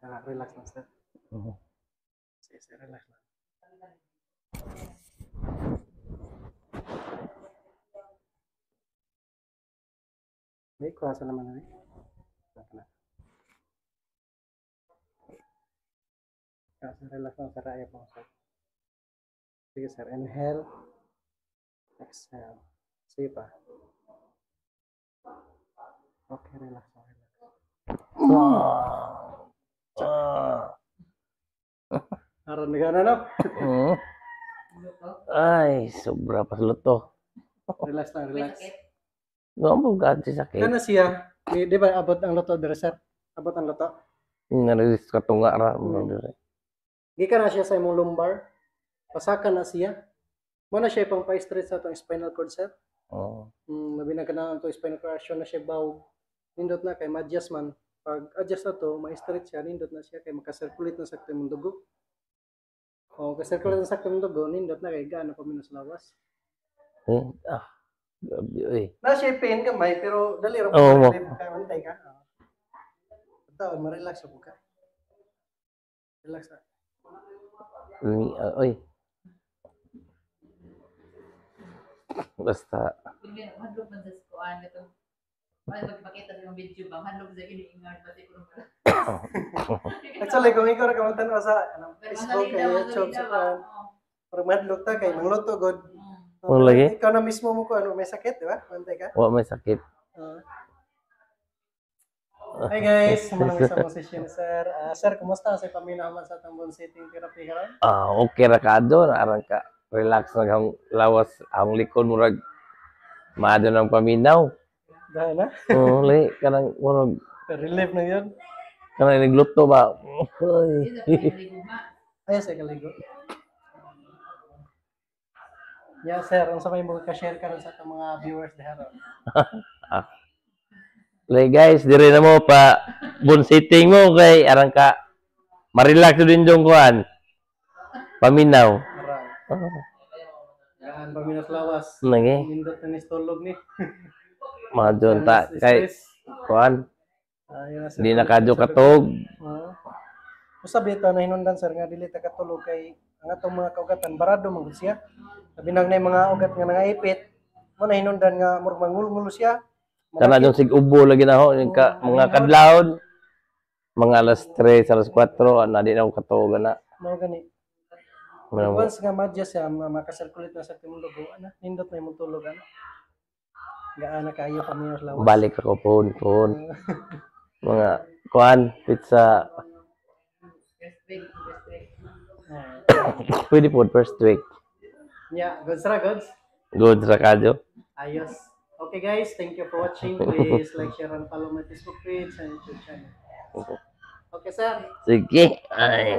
Relax lang, sir. Sige, sir, relax lang. May kuwasa naman na sir, relax lang, sir. Ayaw po, sir. Sige, sir. Inhale. Exhale. Sige pa. Okay, relax lang, relax. Aron na no? Ay, sobra pa luto. Relax lang, relax. Gamo gati sakit. Kana siya, di ba abot ang loto dire, sir? Abot ang loto. Naris ka tunga ra Gika na siya sa imong lumbar. Pasaka na siya. Mo na siya pang pa-stress sa atong spinal cord, sir. Labi na kanang to spinal cord na siya bawog. Nindot na kay ma-adjust man. Pag adjust na to, ma-stretch siya, nindot na siya kay maka-circulate na sa imong dugo. O ka-circulate na sa imong dugo, nindot na kay gaano pa minus lawas. Gabi oy. Na siya pain gamay pero dali ra Oo. kay antay ka. Taon ma-relax po ka. Relax na. Oy. Basta Hadlok man sa kuan ito. Ay magpakita sa video ba hadlok sa iniingat pati ko. Actually kung ikaw ra ka magtan-aw sa Facebook kay YouTube sa kan. Pero madlok ta kay mangluto god. lagi? Ikaw na mismo mo ko ano may sakit, di ba? Antay ka. wa may sakit. Hi guys, mga isang session sir. Sir, kumusta sa paminaman sa Tambon City Therapy karon? Okay ra ka do, aran ka. Relax na kang lawas ang likod murag maado ng paminaw. Dahil na. Li kanang murag Relief na yun. kanang nagluto ba. Ay, sa kaligo. Yeah, sir. Ang sa may mga ka-share ka rin sa itong mga viewers dahil. Li guys, dire na mo pa bun sitting mo kay aran ka ma-relax din jong kuan. Paminaw. Yan, paminat lawas. Lagi. Nindot na ni stolog ni. Madon ta kay kuan. Di na kadyo katog. Sabi ito na hinundan sir nga dili ta katulog kay ang atong mga kaugatan barado man gud siya. Sabi nang nay mga ugat nga nangaipit, mo na hinundan nga murag mangul-ngulo siya. Kana jong sig ubo lagi na ho ka mga kadlawon. Mga alas 3, alas 4 na di na ko katog na. Mao gani. Once nga ma-adjust siya, maka-circulate na sa timong dugo, ana, nindot na imong tulog ana. Gaana kayo pa minus lawas. Balik ako phone. Mga kuan pizza. Pwede po first week. Yeah, goods ra goods. Good ra kadyo. Ayos. Okay guys, thank you for watching. Please like, share, and follow my Facebook page and YouTube channel. Okay sir. Sige. Ay.